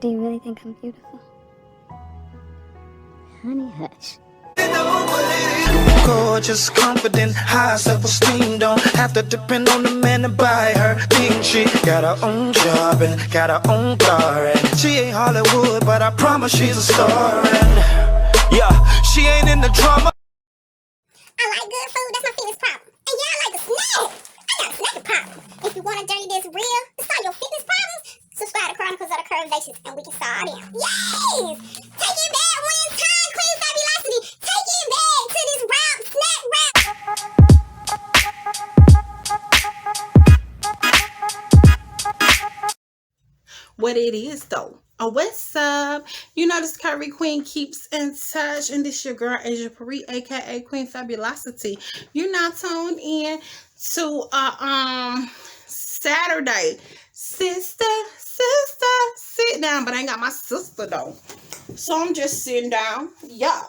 Do you really think I'm beautiful? Honey, hush. Gorgeous, confident, high self-esteem. Don't have to depend on the man to buy her things. She got her own job and got her own car, and she ain't Hollywood, but I promise she's a star. And yeah, she ain't in the drama. I like good food, that's my fitness problem. And yeah, I like to snack. I got a snacking problem. If you want a journey that's real to solve your fitness problems, subscribe to Chronicles of the Curvy and we can start in. Yes! Take it back one time, Queen Fabulosity. Take it back to this rap, snack rap. What it is though. Oh, what's up? You know this Curvy Queen keeps in touch, and this your girl Asia Paris, aka Queen Fabulosity. You're not tuned in to Saturday. Sister, sit down, but I ain't got my sister though. So I'm just sitting down. Yeah.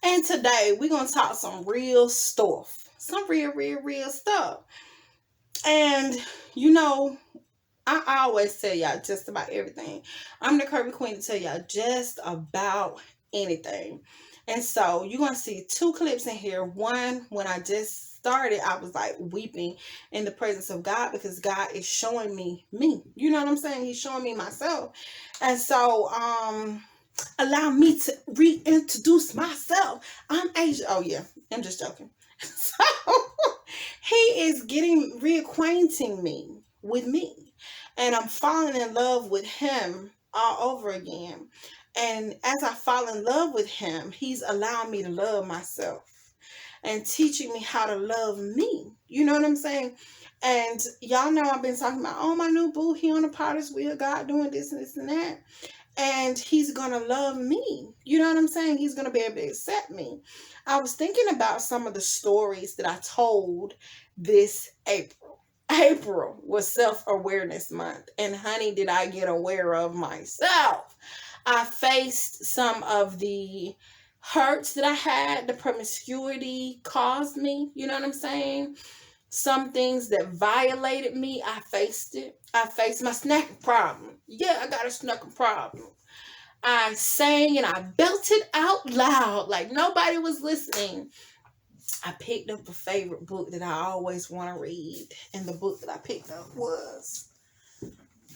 And today we're gonna talk some real stuff. Some real stuff. And you know, I always tell y'all just about everything. I'm the Curvy Queen to tell y'all just about anything. And so you're going to see two clips in here. One, when I just started, I was like weeping in the presence of God because God is showing me. You know what I'm saying? He's showing me myself. And so, allow me to reintroduce myself. I'm Asia. Oh yeah, I'm just joking. So he is reacquainting me with me. And I'm falling in love with him all over again. And as I fall in love with him, he's allowing me to love myself and teaching me how to love me. You know what I'm saying? And y'all know I've been talking about, oh, my new boo, he on the potter's wheel, God doing this and this and that. And he's going to love me. You know what I'm saying? He's going to be able to accept me. I was thinking about some of the stories that I told this April. April was self-awareness month, and honey, did I get aware of myself. I faced some of the hurts that I had, the promiscuity caused me, you know what I'm saying? Some things that violated me, I faced it. I faced my snacking problem. Yeah, I got a snacking problem. I sang and I belted out loud like nobody was listening. I picked up a favorite book that I always want to read. And the book that I picked up was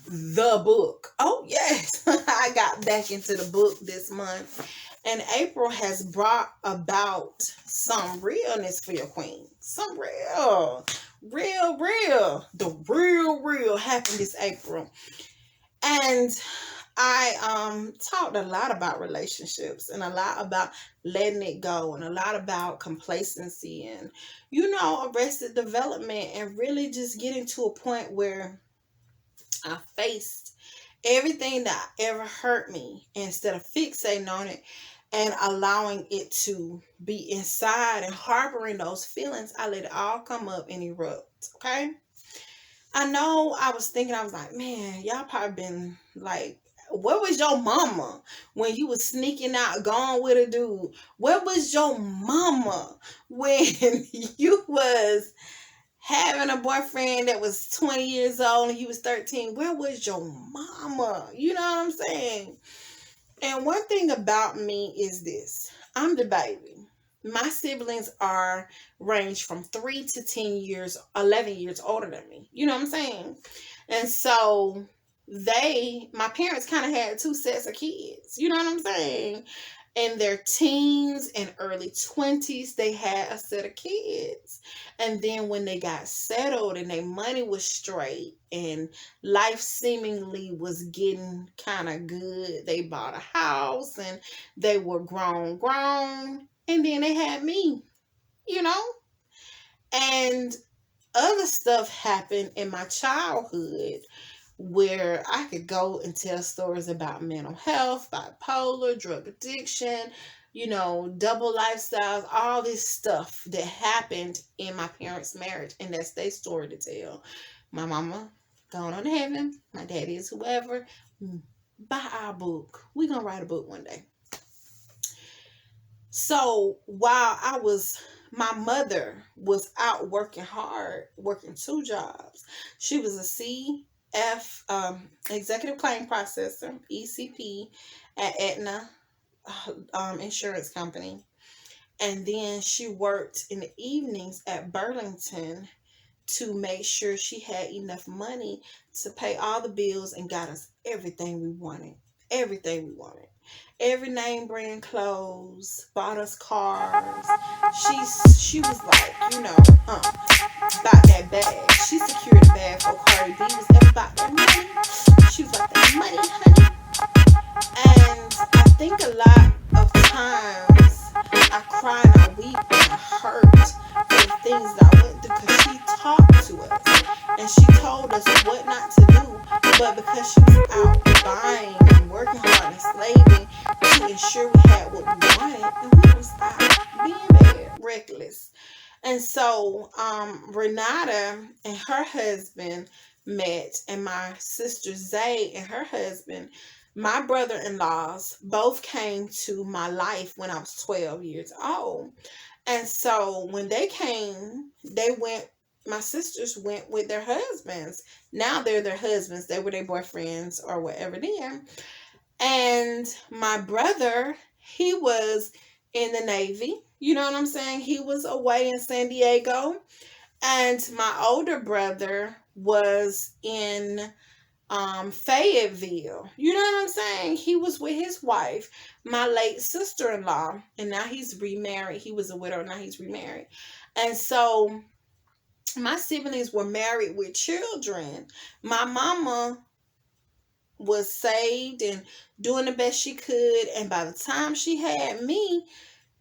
the book. Oh, yes. I got back into the book this month. And April has brought about some realness for your queen. Some real. The real happened this April. And I talked a lot about relationships and a lot about letting it go and a lot about complacency and, you know, arrested development and really just getting to a point where I faced everything that ever hurt me instead of fixating on it and allowing it to be inside and harboring those feelings. I let it all come up and erupt. Okay. I know I was like, man, y'all probably been like, where was your mama when you was sneaking out, going with a dude? Where was your mama when you was having a boyfriend that was 20 years old and you was 13? Where was your mama? You know what I'm saying? And one thing about me is this. I'm the baby. My siblings range from 3 to 10 years, 11 years older than me. You know what I'm saying? And so my parents kind of had two sets of kids. You know what I'm saying? In their teens and early 20s, they had a set of kids. And then when they got settled and their money was straight and life seemingly was getting kind of good, they bought a house and they were grown. And then they had me, you know? And other stuff happened in my childhood where I could go and tell stories about mental health, bipolar, drug addiction, you know, double lifestyles, all this stuff that happened in my parents' marriage. And that's their story to tell. My mama gone on to heaven. My daddy is whoever. Buy our book. We're going to write a book one day. So while my mother was out working hard, working 2 jobs. She was a executive claim processor, ECP, at Aetna Insurance Company. And then she worked in the evenings at Burlington to make sure she had enough money to pay all the bills and got us everything we wanted. Everything we wanted. Every name brand clothes, bought us cars. She was like, about that bag. She secured a bag for Cardi B. Was ever about that money? She was about that money, honey. And I think a lot of times I cry and I weep and I hurt for the things that I went through because she talked to us and she told us what not to do. But because she was out buying and working hard and slaving to ensure we had what we wanted, and we was out being bad, reckless. And so Renata and her husband met, and my sister Zay and her husband, my brother-in-laws, both came to my life when I was 12 years old. And so when they came, my sisters went with their husbands. Now they're their husbands. They were their boyfriends or whatever then. And my brother, he was in the Navy. You know what I'm saying? He was away in San Diego. And my older brother was in Fayetteville. You know what I'm saying? He was with his wife, my late sister-in-law, and now he's remarried. He was a widow, now he's remarried. And so my siblings were married with children. My mama was saved and doing the best she could, and by the time she had me,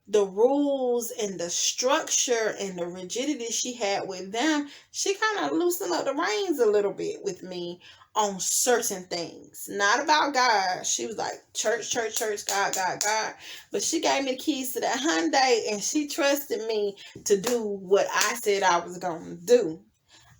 the rules and the structure and the rigidity she had with them, she kind of loosened up the reins a little bit with me on certain things. Not about God. She was like, church, church, church, God, God, God. But she gave me the keys to that Hyundai and she trusted me to do what I said I was going to do.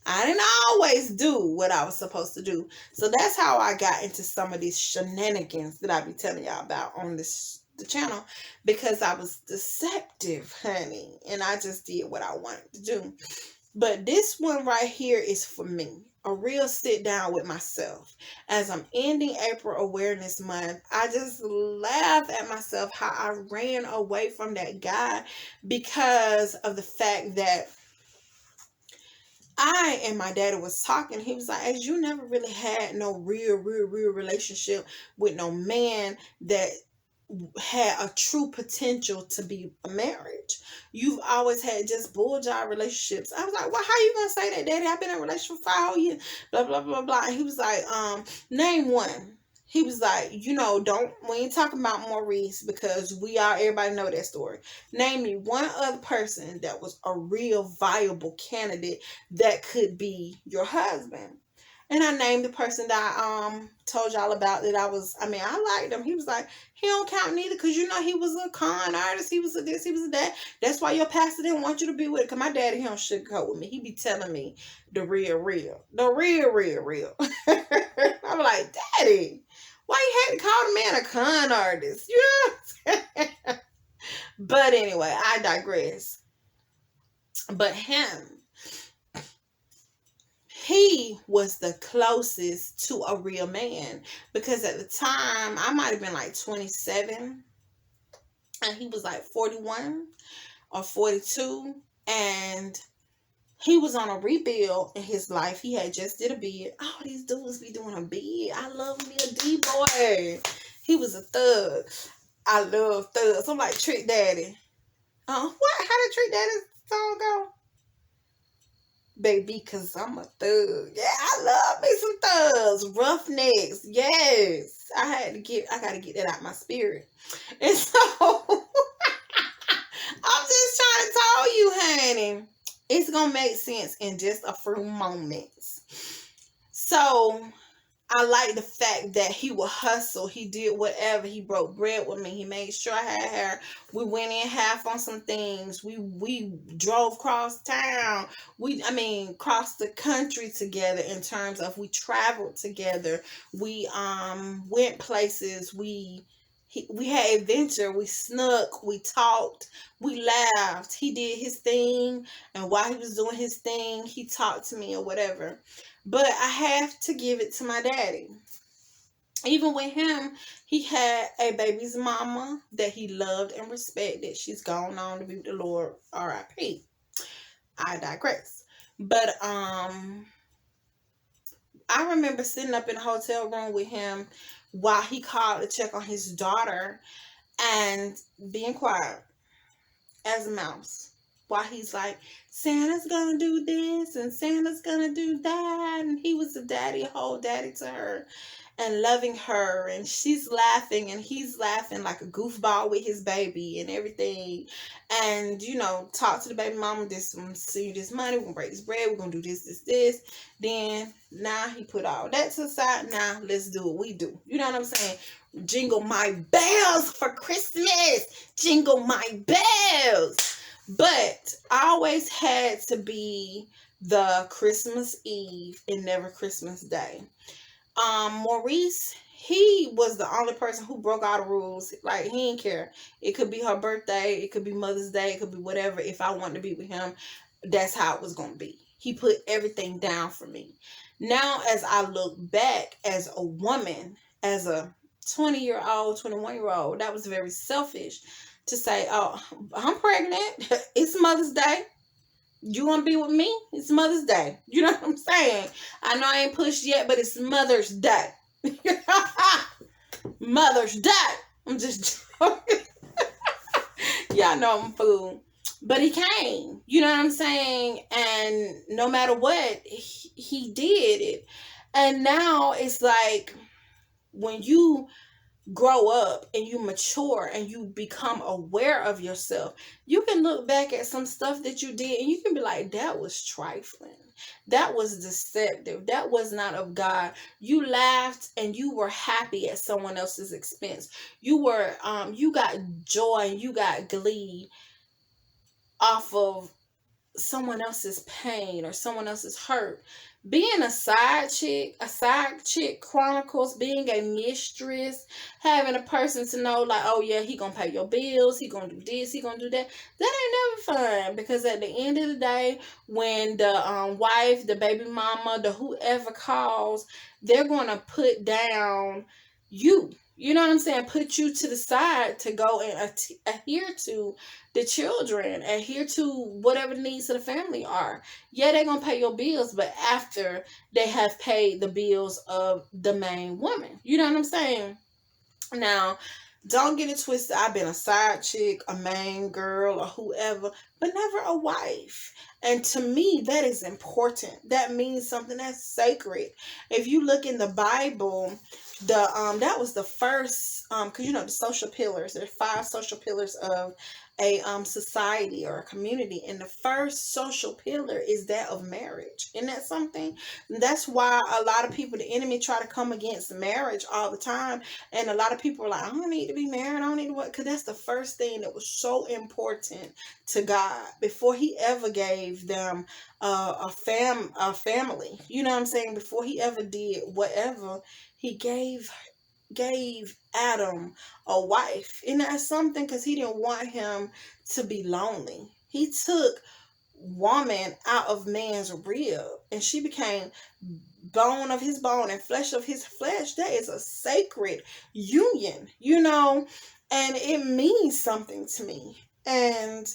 I didn't always do what I was supposed to do. So that's how I got into some of these shenanigans that I be telling y'all about on the channel, because I was deceptive, honey, and I just did what I wanted to do. But this one right here is for me. A real sit down with myself. As I'm ending April Awareness Month, I just laugh at myself how I ran away from that guy because of the fact that I and my daddy was talking. He was like, as you never really had no real relationship with no man that had a true potential to be a marriage. You've always had just bull job relationships. I was like, well, how you gonna say that, Daddy? I've been in a relationship for 5 years, blah, blah, blah, blah. And he was like, name one. He was like, we ain't talking about Maurice because everybody know that story. Name me one other person that was a real viable candidate that could be your husband. And I named the person that I told y'all about that I liked him. He was like, he don't count neither because he was a con artist. He was a this, he was a that. That's why your pastor didn't want you to be with it. Because my daddy, he don't sugarcoat with me. He be telling me the real. The real. I'm like, Daddy, why you had to call the man a con artist? You know what I'm saying? But anyway, I digress. But he was the closest to a real man, because at the time I might have been like 27 and he was like 41 or 42, and he was on a rebuild in his life. He had just did a bid. All these dudes be doing a bid. I love me a D-boy. He was a thug. I love thugs. I'm like Trick Daddy. What? How did Trick Daddy's song go? Baby, cause I'm a thug. Yeah, I love me some thugs. Roughnecks. Yes. I gotta get that out my spirit. And so I'm just trying to tell you, honey, it's gonna make sense in just a few moments. So I like the fact that he would hustle. He did whatever. He broke bread with me. He made sure I had hair. We went in half on some things. We drove cross town. Crossed the country together in terms of we traveled together. We went places. He we had adventure, we snuck, we talked, we laughed. He did his thing, and while he was doing his thing, he talked to me or whatever. But I have to give it to my daddy. Even with him, he had a baby's mama that he loved and respected. She's gone on to be with the Lord. R.I.P. I digress. But I remember sitting up in the hotel room with him while he called to check on his daughter and being quiet as a mouse. While he's like, Santa's gonna do this and Santa's gonna do that. And he was the daddy, whole daddy to her, and loving her. And she's laughing and he's laughing like a goofball with his baby and everything. And, you know, talk to the baby mama, send you this money, we're gonna break this bread, we're gonna do this. Then now he put all that to the side. Now let's do what we do. You know what I'm saying? Jingle my bells for Christmas. Jingle my bells. But I always had to be the Christmas Eve and never Christmas Day. Maurice, he was the only person who broke all the rules. Like, he didn't care. It could be her birthday, it could be Mother's Day, it could be whatever. If I wanted to be with him, that's how it was going to be. He put everything down for me. Now, as I look back as a woman, as a 20-year-old, 21-year-old, that was very selfish to say, oh, I'm pregnant. It's Mother's Day. You want to be with me? It's Mother's Day. You know what I'm saying? I know I ain't pushed yet, but it's Mother's Day. Mother's Day. I'm just joking. Y'all know I'm a fool. But he came. You know what I'm saying? And no matter what, he did it. And now it's like when you grow up and you mature and you become aware of yourself, you can look back at some stuff that you did and you can be like, that was trifling, that was deceptive, that was not of God. You laughed and you were happy at someone else's expense. You got joy and you got glee off of someone else's pain or someone else's hurt. Being a side chick chronicles being a mistress, having a person to know like, oh yeah, he gonna pay your bills, he gonna do this, he gonna do that. That ain't never fun, because at the end of the day, when the wife, the baby mama, the whoever calls, they're gonna put down you. You know what I'm saying? Put you to the side to go and adhere to the children, adhere to whatever the needs of the family are. Yeah, they're going to pay your bills, but after they have paid the bills of the main woman. You know what I'm saying? Now, don't get it twisted. I've been a side chick, a main girl, or whoever, but never a wife. And to me, that is important. That means something. That's sacred. If you look in the Bible, that was the first, because you know the social pillars. There's 5 social pillars of a society or a community, and the first social pillar is that of marriage. Isn't that something? That's why a lot of people, the enemy, try to come against marriage all the time, and a lot of people are like, I don't need to be married, I don't need to what, because that's the first thing that was so important to God before he ever gave them a family. You know what I'm saying? Before he ever did whatever, he gave Adam a wife. And that's something, because he didn't want him to be lonely. He took woman out of man's rib, and she became bone of his bone and flesh of his flesh. That is a sacred union, you know, and it means something to me. And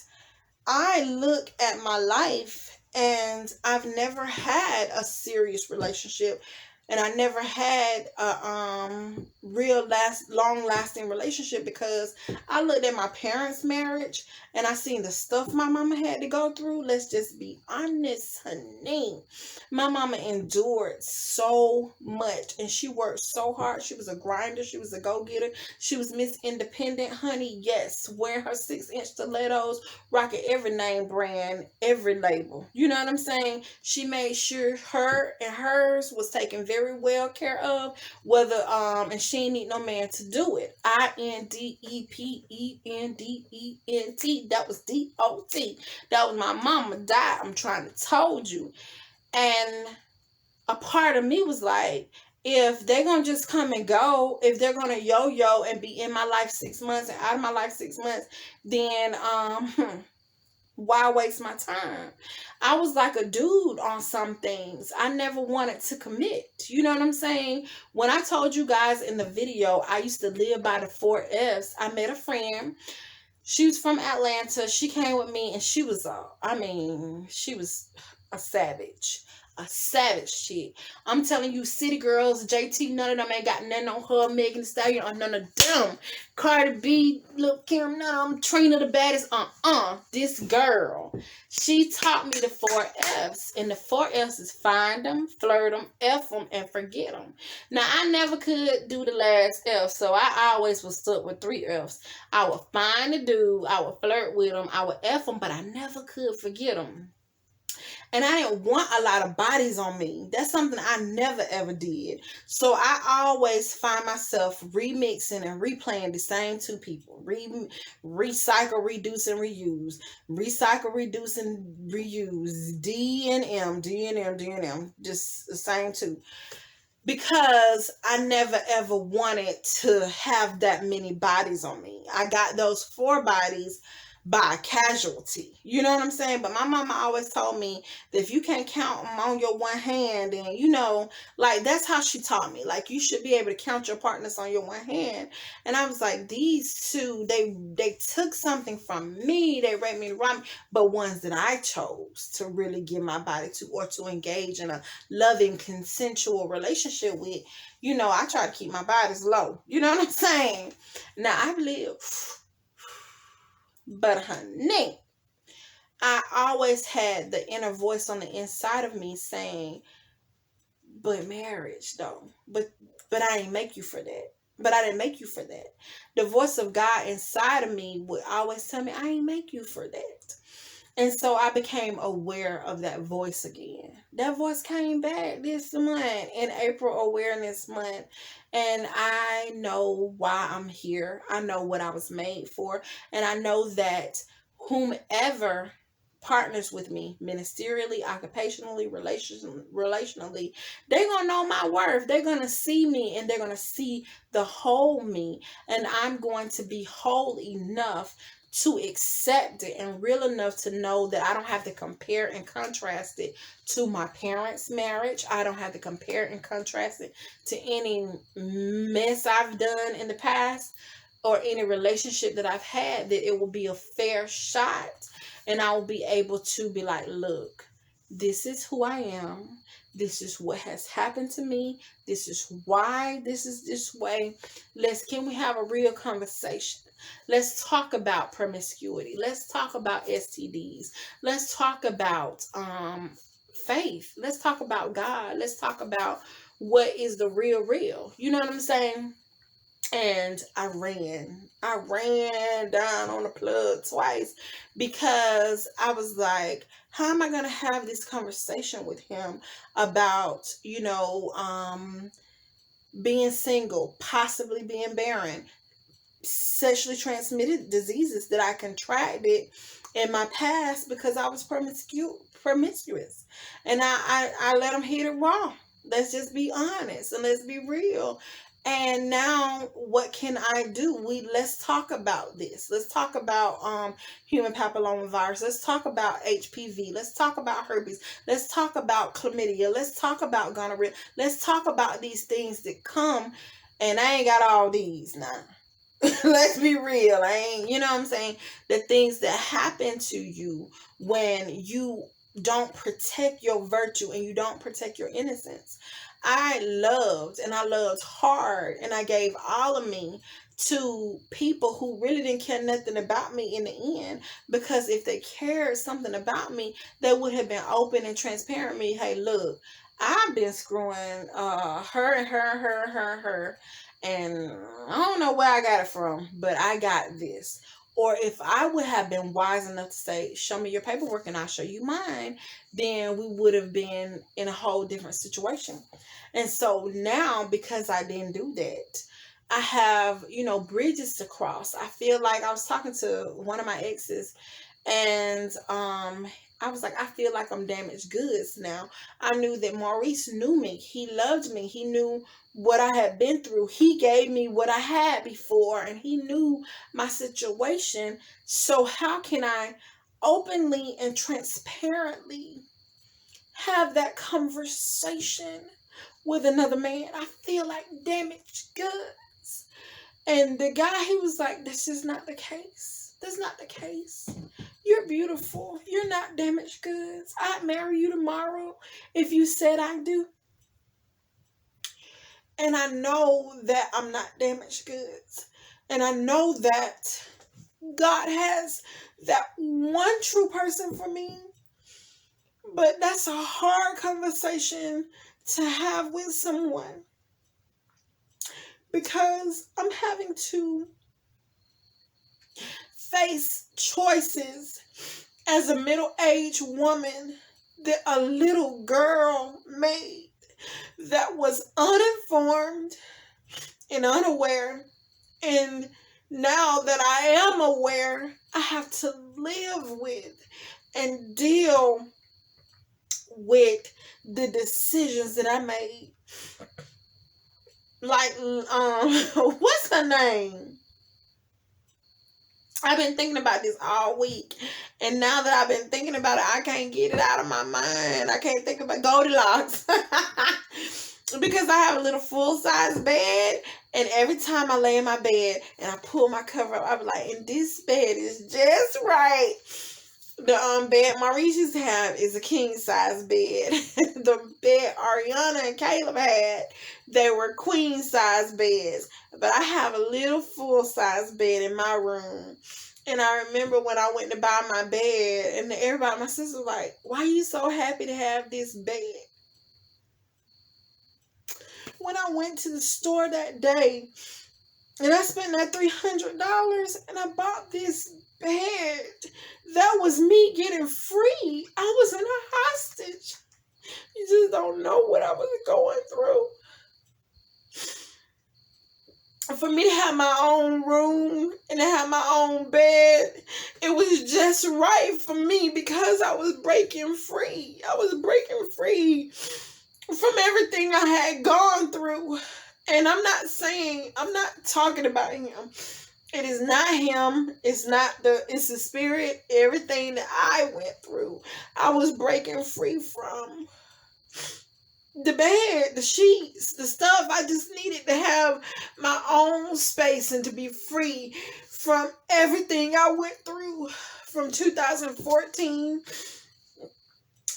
I look at my life, and I've never had a serious relationship. And I never had a long-lasting relationship, because I looked at my parents' marriage and I seen the stuff my mama had to go through. Let's just be honest, honey. My mama endured so much, and she worked so hard. She was a grinder. She was a go-getter. She was Miss Independent, honey. Yes, wearing her 6-inch stilettos, rocking every name brand, every label. You know what I'm saying? She made sure her and hers was taken very well care of, whether and she didn't need no man to do it. INDEPENDENT. That was DOT. That was my mama died. I'm trying to told you. And a part of me was like, if they're gonna just come and go, if they're gonna yo-yo and be in my life 6 months and out of my life 6 months, then why waste my time? I was like a dude on some things. I never wanted to commit. You know what I'm saying? When I told you guys in the video, I used to live by the 4 F's. I met a friend. She was from Atlanta. She came with me and she was she was a savage. A savage chick. I'm telling you, city girls, JT, none of them ain't got nothing on her. Megan Thee Stallion, or none of them. Cardi B, Lil Kim, none of them. Trina the baddest. This girl. She taught me the 4 F's. And the 4 F's is find them, flirt them, F them, and forget them. Now, I never could do the last F, so I always was stuck with 3 F's. I would find a dude, I would flirt with him, I would F him, but I never could forget him. And I didn't want a lot of bodies on me. That's something I never ever did. So I always find myself remixing and replaying the same 2 people. Recycle, reduce, and reuse. Recycle, reduce, and reuse. D and M, D and M, D and M. Just the same 2. Because I never ever wanted to have that many bodies on me. I got those 4 bodies by casualty. You know what I'm saying? But my mama always told me that if you can't count them on your one hand, and like that's how she taught me. Like you should be able to count your partners on your one hand. And I was like, these 2, they took something from me. They raped me, robbed me, but ones that I chose to really give my body to, or to engage in a loving, consensual relationship with. I try to keep my bodies low. You know what I'm saying? Now I've lived. But honey, I always had the inner voice on the inside of me saying, but marriage though, but I didn't make you for that. But I didn't make you for that. The voice of God inside of me would always tell me, I ain't make you for that. And so I became aware of that voice again. That voice came back this month, in April Awareness Month. And I know why I'm here. I know what I was made for. And I know that whomever partners with me, ministerially, occupationally, relationally, they're going to know my worth. They're going to see me, and they're going to see the whole me. And I'm going to be whole enough to accept it, and real enough to know that I don't have to compare and contrast it to my parents' marriage. I don't have to compare and contrast it to any mess I've done in the past, or any relationship that I've had, that it will be a fair shot. And I will be able to be like, look, this is who I am. This is what has happened to me. This is why this is this way. Can we have a real conversation? Let's talk about promiscuity. Let's talk about STDs. Let's talk about faith. Let's talk about God. Let's talk about what is the real. You know what I'm saying? And I ran down on the plug twice, because I was like, how am I going to have this conversation with him about, being single, possibly being barren, sexually transmitted diseases that I contracted in my past because I was promiscuous. And I let them hit it wrong. Let's just be honest and let's be real. And now what can I do? Let's talk about this. Let's talk about human papillomavirus. Let's talk about HPV. Let's talk about herpes. Let's talk about chlamydia. Let's talk about gonorrhea. Let's talk about these things that come, and I ain't got all these now. Let's be real. I ain't, you know what I'm saying? The things that happen to you when you don't protect your virtue and you don't protect your innocence. I loved hard, and I gave all of me to people who really didn't care nothing about me in the end, because if they cared something about me, they would have been open and transparent with me. Hey, look, I've been screwing her and her, and I don't know where I got it from, but I got this. Or if I would have been wise enough to say, show me your paperwork and I'll show you mine, then we would have been in a whole different situation. And so now, because I didn't do that, I have, bridges to cross. I feel like I was talking to one of my exes, and I was like, I feel like I'm damaged goods now. I knew that Maurice knew me. He loved me. He knew what I had been through. He gave me what I had before, and he knew my situation. So how can I openly and transparently have that conversation with another man? I feel like damaged goods. And the guy, he was like, that's just not the case. That's not the case. You're beautiful. You're not damaged goods. I'd marry you tomorrow if you said I do. And I know that I'm not damaged goods. And I know that God has that one true person for me. But that's a hard conversation to have with someone, because I'm having to face choices as a middle-aged woman that a little girl made, that was uninformed and unaware. And now that I am aware, I have to live with and deal with the decisions that I made. Like, what's her name? I've been thinking about this all week. And now that I've been thinking about it, I can't get it out of my mind. I can't think about Goldilocks. Because I have a little full-size bed. And every time I lay in my bed and I pull my cover up, I be like, and this bed is just right. The bed Maurice used to have is a king-size bed. The bed Ariana and Caleb had, they were queen-size beds. But I have a little full-size bed in my room. And I remember when I went to buy my bed, and everybody, my sister was like, why are you so happy to have this bed? When I went to the store that day, and I spent that $300, and I bought this bed, that was me getting free. I was in a hostage. You just don't know what I was going through. For me to have my own room and to have my own bed, it was just right for me, because I was breaking free. I was breaking free from everything I had gone through. And I'm not talking about him. It is not him. It's the spirit. Everything that I went through, I was breaking free from. The bed, the sheets, the stuff. I just needed to have my own space and to be free from everything I went through from 2014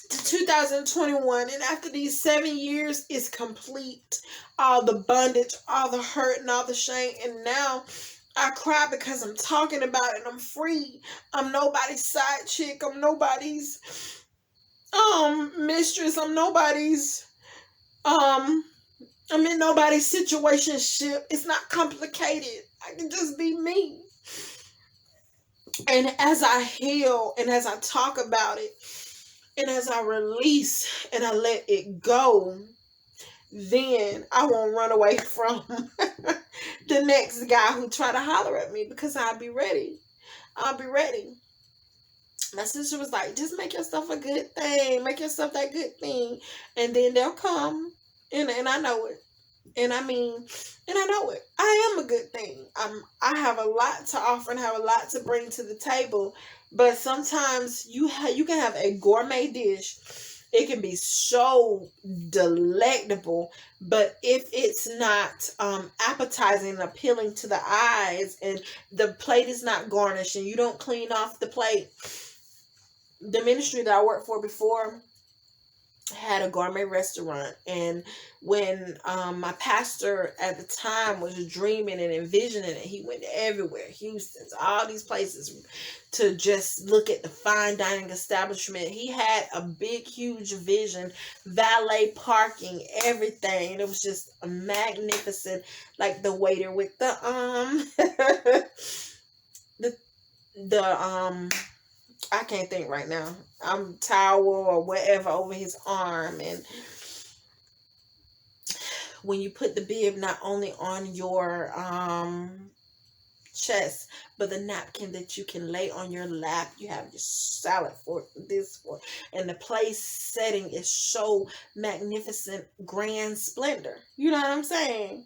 to 2021. And after these 7 years, it's complete. All the bondage, all the hurt, and all the shame. And now I cry because I'm talking about it. I'm free. I'm nobody's side chick. I'm nobody's mistress. I'm in nobody's situationship. It's not complicated. I can just be me. And as I heal and as I talk about it and as I release and I let it go, then I won't run away from the next guy who try to holler at me, because I'll be ready. I'll be ready. My sister was like, just make yourself a good thing. Make yourself that good thing. And then they'll come. And I know it. And I know it. I am a good thing. I have a lot to offer and have a lot to bring to the table. But sometimes you can have a gourmet dish. It can be so delectable, but if it's not appetizing and appealing to the eyes, and the plate is not garnished, and you don't clean off the plate. The ministry that I worked for before had a gourmet restaurant, and when my pastor at the time was dreaming and envisioning it, he went everywhere, Houston, all these places, to just look at the fine dining establishment. He had a big, huge vision, valet parking, everything, and it was just a magnificent, like the waiter with the I can't think right now. Towel or whatever over his arm. And when you put the bib not only on your chest, but the napkin that you can lay on your lap. You have your salad fork, this fork, and the place setting is so magnificent, grand splendor. You know what I'm saying?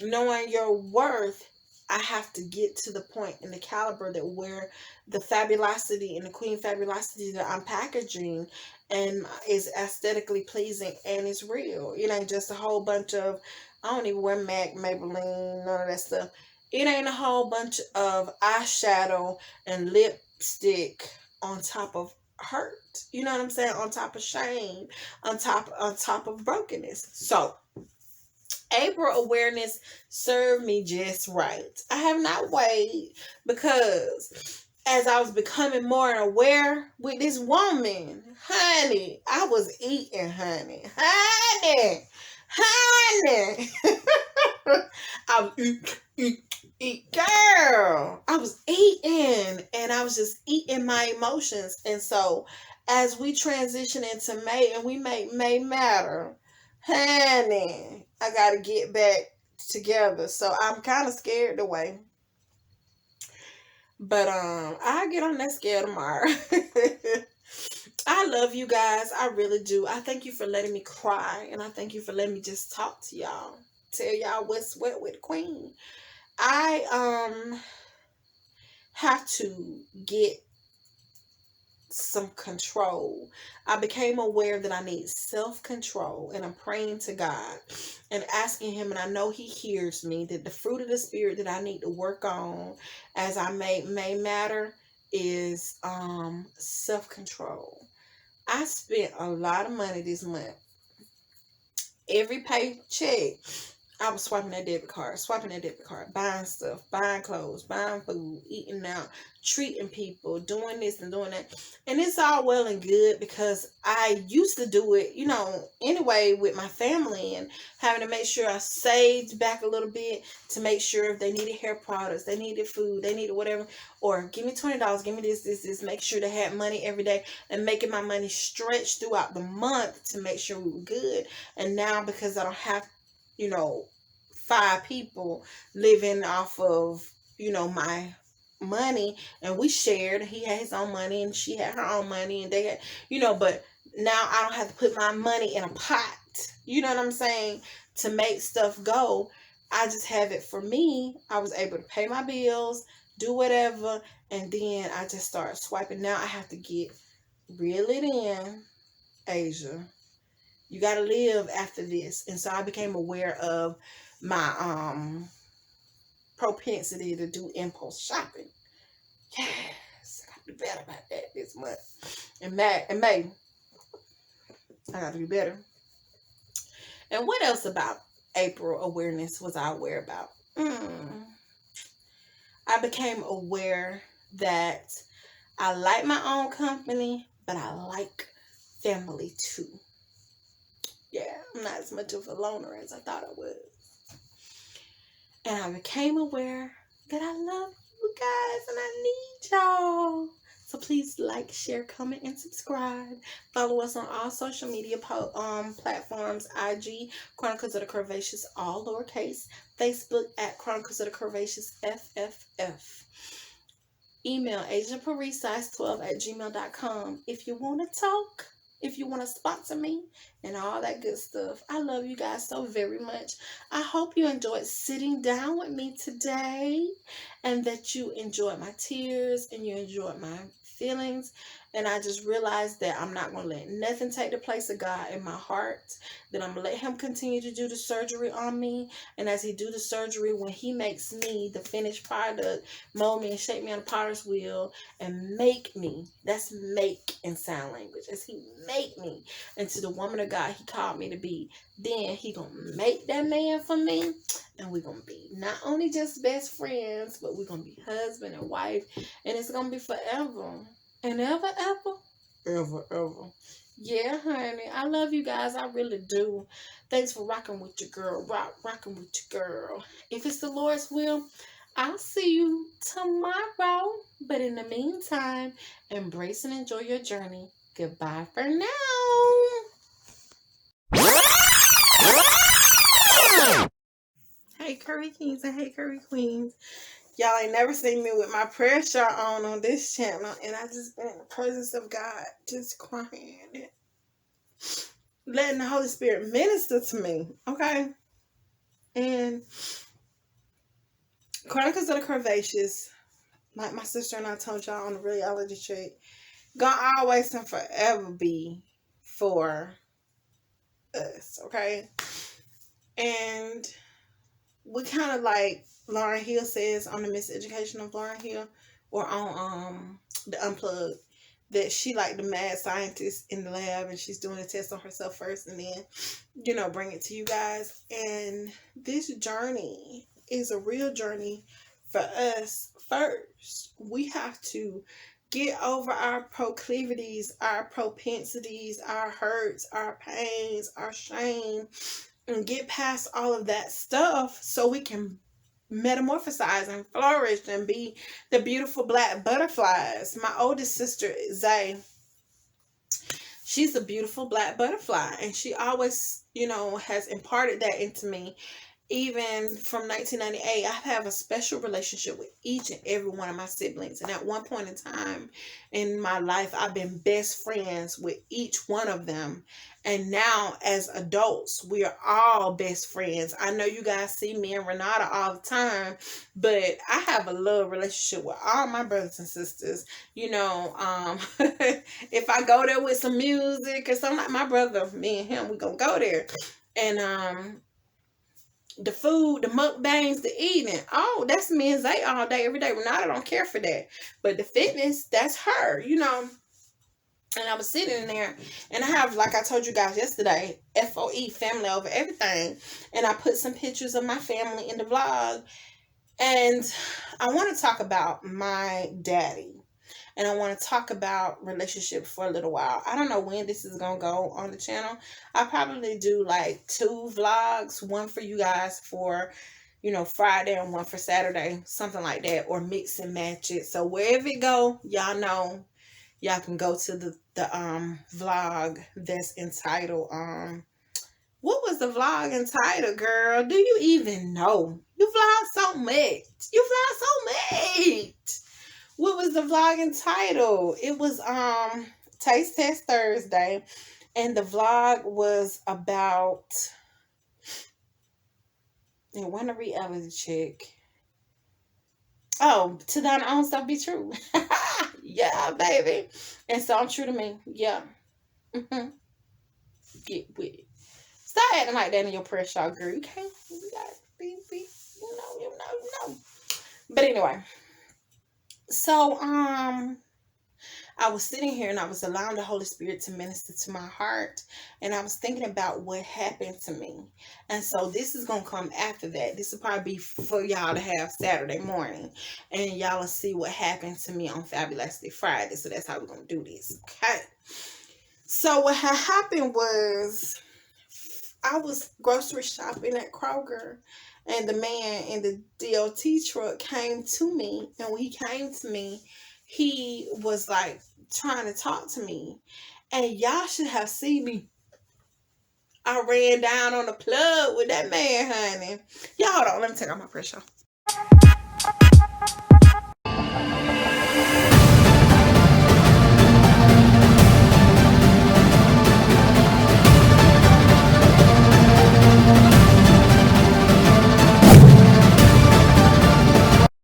Knowing your worth, I have to get to the point in the caliber that where the fabulosity and the queen fabulosity that I'm packaging and is aesthetically pleasing and it's real. It ain't just a whole bunch of, I don't even wear MAC, Maybelline, none of that stuff. It ain't a whole bunch of eyeshadow and lipstick on top of hurt. You know what I'm saying? On top of shame, on top of brokenness. So April awareness served me just right. I have not waited because as I was becoming more aware with this woman, honey, I was eating, honey. I was eat, girl. I was eating, and I was just eating my emotions. And so, as we transition into May, and we make May matter, honey, I gotta get back together. So I'm kind of scared away. But I'll get on that scale tomorrow. I love you guys. I really do. I thank you for letting me cry. And I thank you for letting me just talk to y'all. Tell y'all what's what with the queen. I have to get some control. I became aware that I need self-control, and I'm praying to God and asking him, and I know he hears me, that the fruit of the spirit that I need to work on as I may matter is self-control. I spent a lot of money this month. Every paycheck, I was swiping that debit card, buying stuff, buying clothes, buying food, eating out, treating people, doing this and doing that. And it's all well and good because I used to do it, anyway with my family and having to make sure I saved back a little bit to make sure if they needed hair products, they needed food, they needed whatever, or give me $20, give me this, make sure they had money every day and making my money stretch throughout the month to make sure we were good. And now because I don't have 5 people living off of, my money, and we shared. He had his own money and she had her own money, and they had, but now I don't have to put my money in a pot, you know what I'm saying, to make stuff go. I just have it for me. I was able to pay my bills, do whatever, and then I just start swiping. Now I have to reel it in, Asia. You got to live after this. And so I became aware of my propensity to do impulse shopping. Yes, I got to do better about that this month. And May, I got to do better. And what else about April awareness was I aware about? I became aware that I like my own company, but I like family too. Yeah, I'm not as much of a loner as I thought I was. And I became aware that I love you guys and I need y'all. So please like, share, comment, and subscribe. Follow us on all social media platforms. IG, Chronicles of the Curvaceous, all lowercase. Facebook at Chronicles of the Curvaceous, FFF. Email asianparisize12@gmail.com if you want to talk. If you want to sponsor me and all that good stuff. I love you guys so very much. I hope you enjoyed sitting down with me today and that you enjoyed my tears and you enjoyed my feelings. And I just realized that I'm not going to let nothing take the place of God in my heart. That I'm going to let him continue to do the surgery on me. And as he do the surgery, when he makes me the finished product, mold me and shape me on the potter's wheel and make me, that's make in sign language, as he make me into the woman of God he called me to be, then he going to make that man for me. And we're going to be not only just best friends, but we're going to be husband and wife. And it's going to be forever. And ever. Yeah, honey. I love you guys. I really do. Thanks for rocking with your girl. Rocking with your girl. If it's the Lord's will, I'll see you tomorrow. But in the meantime, embrace and enjoy your journey. Goodbye for now. Hey, Curvy Kings and hey, Curvy Queens. Y'all ain't never seen me with my prayer shawl on this channel, and I just been in the presence of God, just crying, letting the Holy Spirit minister to me, okay? And Chronicles of the Curvaceous, like my sister and I told y'all on the reality check, gonna always and forever be for us, okay? And we kind of like Lauryn Hill says on the Miseducation of Lauryn Hill, or on the Unplugged, that she like the mad scientist in the lab, and she's doing a test on herself first, and then, you know, bring it to you guys. And this journey is a real journey for us. First, we have to get over our proclivities, our propensities, our hurts, our pains, our shame, and get past all of that stuff so we can metamorphosize and flourish and be the beautiful black butterflies. My oldest sister, Zay, she's a beautiful black butterfly, and she always, you know, has imparted that into me. Even from 1998, I have a special relationship with each and every one of my siblings. And at one point in time in my life, I've been best friends with each one of them. And now as adults, we are all best friends. I know you guys see me and Renata all the time, but I have a love relationship with all my brothers and sisters. You know, if I go there with some music or something, like my brother, me and him, we gonna go there. And the food, the mukbangs, the eating, oh, that's me and Zay all day, every day. Renata don't care for that. But the fitness, that's her, you know. And I was sitting in there, and I have, like I told you guys yesterday, FOE, family over everything. And I put some pictures of my family in the vlog. And I want to talk about my daddy. And I want to talk about relationships for a little while. I don't know when this is going to go on the channel. I'll probably do like 2 vlogs. One for you guys for, you know, Friday, and one for Saturday. Something like that. Or mix and match it. So wherever it go, y'all know. Y'all can go to the vlog that's entitled, what was the vlog entitled, girl? Do you even know? You vlog so much. You vlog so much. What was the vlog entitled? It was Taste Test Thursday, and the vlog was about, it wasn't a reality check. Oh, to thine own stuff be true. Yeah, baby. And so I'm true to me. Yeah. Get with it. Stop acting like that in your prayer shawl, girl. You can't. You gotta be, you know. But anyway. So, I was sitting here and I was allowing the Holy Spirit to minister to my heart. And I was thinking about what happened to me. And so this is going to come after that. This will probably be for y'all to have Saturday morning. And y'all will see what happened to me on Fabulously Friday. So that's how we're going to do this. Okay. So what had happened was I was grocery shopping at Kroger. And the man in the DOT truck came to me. And when he came to me, he was like trying to talk to me. And y'all should have seen me. I ran down on the plug with that man, honey. Y'all hold on. Let me take out my pressure.